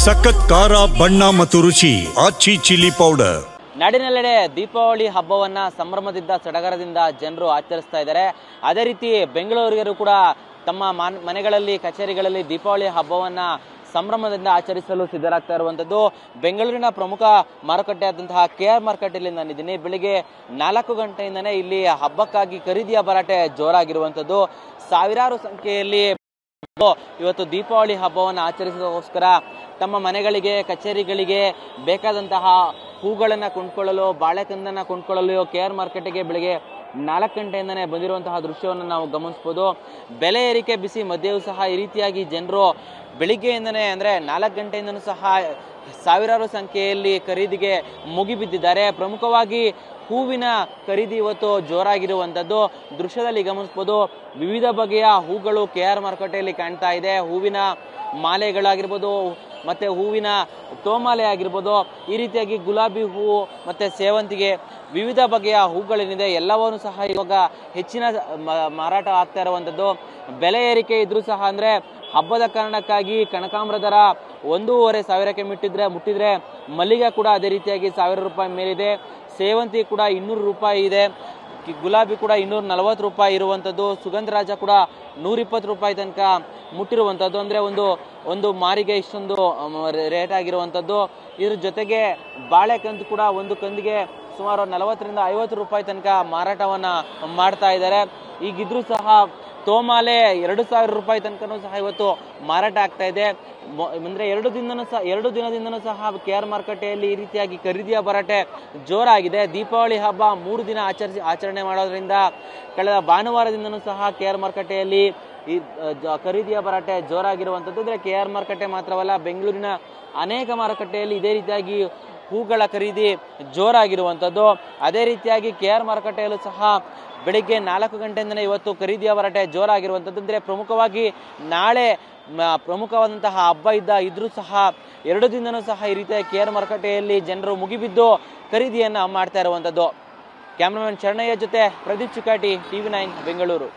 ಸಖತ್ ಖಾರ ಬಣ್ಣ ಮತ್ತು ರುಚಿ ಆಚಿ ಚಿಲ್ಲಿ ಪೌಡರ್. ನಾಡಿನೆಲ್ಲೆಡೆ ದೀಪಾವಳಿ ಹಬ್ಬವನ್ನ ಸಂಭ್ರಮದಿಂದ ಸಡಗರದಿಂದ ಜನರು ಆಚರಿಸ್ತಾ ಇದ್ದಾರೆ. ಅದೇ ರೀತಿ ಬೆಂಗಳೂರಿಗರು ಕೂಡ ತಮ್ಮ ಮನೆಗಳಲ್ಲಿ ಕಚೇರಿಗಳಲ್ಲಿ ದೀಪಾವಳಿ ಹಬ್ಬವನ್ನ ಸಂಭ್ರಮದಿಂದ ಆಚರಿಸಲು ಸಿದ್ಧರಾಗ್ತಾ ಇರುವಂತದ್ದು. ಬೆಂಗಳೂರಿನ ಪ್ರಮುಖ ಮಾರುಕಟ್ಟೆಯಾದಂತಹ KR ಮಾರ್ಕೆಟಲ್ಲಿ ನಾನಿದ್ದೀನಿ. ಬೆಳಿಗ್ಗೆ 4 ಗಂಟೆಯಿಂದನೇ ಇಲ್ಲಿ ಹಬ್ಬಕ್ಕಾಗಿ ಖರೀದಿಯ ಭರಾಟೆ ಜೋರಾಗಿರುವಂತದ್ದು. ಸಾವಿರಾರು ಸಂಖ್ಯೆಯಲ್ಲಿ ಇವತ್ತು ದೀಪಾವಳಿ ಹಬ್ಬವನ್ನು ಆಚರಿಸೋದಕ್ಕೋಸ್ಕರ ತಮ್ಮ ಮನೆಗಳಿಗೆ ಕಚೇರಿಗಳಿಗೆ ಬೇಕಾದಂತಹ ಹೂಗಳನ್ನು ಕೊಂಡ್ಕೊಳ್ಳಲು ಬಾಳೆಕಂದನ್ನು ಕೊಂಡ್ಕೊಳ್ಳಲು KR ಮಾರ್ಕೆಟ್ಗೆ ಬೆಳಿಗ್ಗೆ 4 ಗಂಟೆಯಿಂದನೇ ಬಂದಿರುವಂತಹ ದೃಶ್ಯವನ್ನು ನಾವು ಗಮನಿಸಬಹುದು. ಬೆಲೆ ಏರಿಕೆ ಬಿಸಿ ಮಧ್ಯೆಯೂ ಸಹ ಈ ರೀತಿಯಾಗಿ ಜನರು ಬೆಳಿಗ್ಗೆಯಿಂದನೇ ಅಂದರೆ 4 ಗಂಟೆಯಿಂದನೂ ಸಹ ಸಾವಿರಾರು ಸಂಖ್ಯೆಯಲ್ಲಿ ಖರೀದಿಗೆ ಮುಗಿಬಿದ್ದಿದ್ದಾರೆ. ಪ್ರಮುಖವಾಗಿ ಹೂವಿನ ಖರೀದಿ ಇವತ್ತು ಜೋರಾಗಿರುವಂಥದ್ದು ದೃಶ್ಯದಲ್ಲಿ ಗಮನಿಸಬಹುದು. ವಿವಿಧ ಬಗೆಯ ಹೂಗಳು KR ಮಾರುಕಟ್ಟೆಯಲ್ಲಿ ಕಾಣ್ತಾ ಇದೆ. ಹೂವಿನ ಮಾಲೆಗಳಾಗಿರ್ಬೋದು, ಮತ್ತೆ ಹೂವಿನ ತೋಮಾಲೆ ಆಗಿರ್ಬೋದು, ಈ ರೀತಿಯಾಗಿ ಗುಲಾಬಿ ಹೂವು ಮತ್ತೆ ಸೇವಂತಿಗೆ ವಿವಿಧ ಬಗೆಯ ಹೂಗಳೇನಿದೆ ಎಲ್ಲವನ್ನೂ ಸಹ ಇವಾಗ ಹೆಚ್ಚಿನ ಮಾರಾಟ ಆಗ್ತಾ ಇರುವಂಥದ್ದು. ಬೆಲೆ ಏರಿಕೆ ಇದ್ರೂ ಸಹ ಅಂದರೆ ಹಬ್ಬದ ಕಾರಣಕ್ಕಾಗಿ ಕನಕಾಂಬರ ದರ 1,500ಕ್ಕೆ ಮುಟ್ಟಿದ್ರೆ ಮಲ್ಲಿಗೆ ಕೂಡ ಅದೇ ರೀತಿಯಾಗಿ 1,000 ರೂಪಾಯಿ ಮೇಲಿದೆ. ಸೇವಂತಿ ಕೂಡ 200 ರೂಪಾಯಿ ಇದೆ. ಗುಲಾಬಿ ಕೂಡ 240 ರೂಪಾಯಿ ಇರುವಂಥದ್ದು. ಸುಗಂಧರಾಜ ಕೂಡ 120 ರೂಪಾಯಿ ತನಕ ಮುಟ್ಟಿರುವಂಥದ್ದು. ಅಂದರೆ ಒಂದು ಮಾರಿಗೆ ಇಷ್ಟೊಂದು ರೇಟ್ ಆಗಿರುವಂಥದ್ದು. ಇದ್ರ ಜೊತೆಗೆ ಬಾಳೆಕಂದು ಕೂಡ ಒಂದು ಕಂದಿಗೆ ಸುಮಾರು 40ರಿಂದ 50 ರೂಪಾಯಿ ತನಕ ಮಾರಾಟವನ್ನ ಮಾಡ್ತಾ ಇದ್ದಾರೆ. ಈಗಿದ್ರೂ ಸಹ ತೋಮಾಲೆ 2,000 ರೂಪಾಯಿ ತನಕನೂ ಸಹ ಇವತ್ತು ಮಾರಾಟ ಆಗ್ತಾ ಇದೆ. ಅಂದ್ರೆ 2 ದಿನದಿಂದನೂ ಸಹ KR ಮಾರುಕಟ್ಟೆಯಲ್ಲಿ ಈ ರೀತಿಯಾಗಿ ಖರೀದಿಯ ಭರಾಟೆ ಜೋರಾಗಿದೆ. ದೀಪಾವಳಿ ಹಬ್ಬ 3 ದಿನ ಆಚರಣೆ ಮಾಡೋದ್ರಿಂದ ಕಳೆದ ಭಾನುವಾರದಿಂದನೂ ಸಹ KR ಮಾರುಕಟ್ಟೆಯಲ್ಲಿ ಈ ಖರೀದಿಯ ಭರಾಟೆ ಜೋರಾಗಿರುವಂಥದ್ದು. ಅಂದ್ರೆ KR ಮಾರುಕಟ್ಟೆ ಮಾತ್ರವಲ್ಲ, ಬೆಂಗಳೂರಿನ ಅನೇಕ ಮಾರುಕಟ್ಟೆಯಲ್ಲಿ ಇದೇ ರೀತಿಯಾಗಿ ಹೂಗಳ ಖರೀದಿ ಜೋರಾಗಿರುವಂಥದ್ದು. ಅದೇ ರೀತಿಯಾಗಿ KR ಮಾರುಕಟ್ಟೆಯಲ್ಲೂ ಸಹ ಬೆಳಿಗ್ಗೆ 4 ಗಂಟೆಯಿಂದಲೇ ಇವತ್ತು ಖರೀದಿಯ ಭರಾಟೆ ಜೋರಾಗಿರುವಂಥದ್ದು. ಅಂದರೆ ಪ್ರಮುಖವಾಗಿ ನಾಳೆ ಪ್ರಮುಖವಾದಂತಹ ಹಬ್ಬ ಇದ್ರೂ ಸಹ 2 ದಿನನೂ ಸಹ ಈ ರೀತಿಯ KR ಮಾರುಕಟ್ಟೆಯಲ್ಲಿ ಜನರು ಮುಗಿಬಿದ್ದು ಖರೀದಿಯನ್ನ ಮಾಡ್ತಾ ಇರುವಂಥದ್ದು. ಕ್ಯಾಮ್ರಾಮನ್ ಶರಣಯ್ಯ ಜೊತೆ ಪ್ರದೀಪ್ ಚಿಕಾಟಿ, TV9 ಬೆಂಗಳೂರು.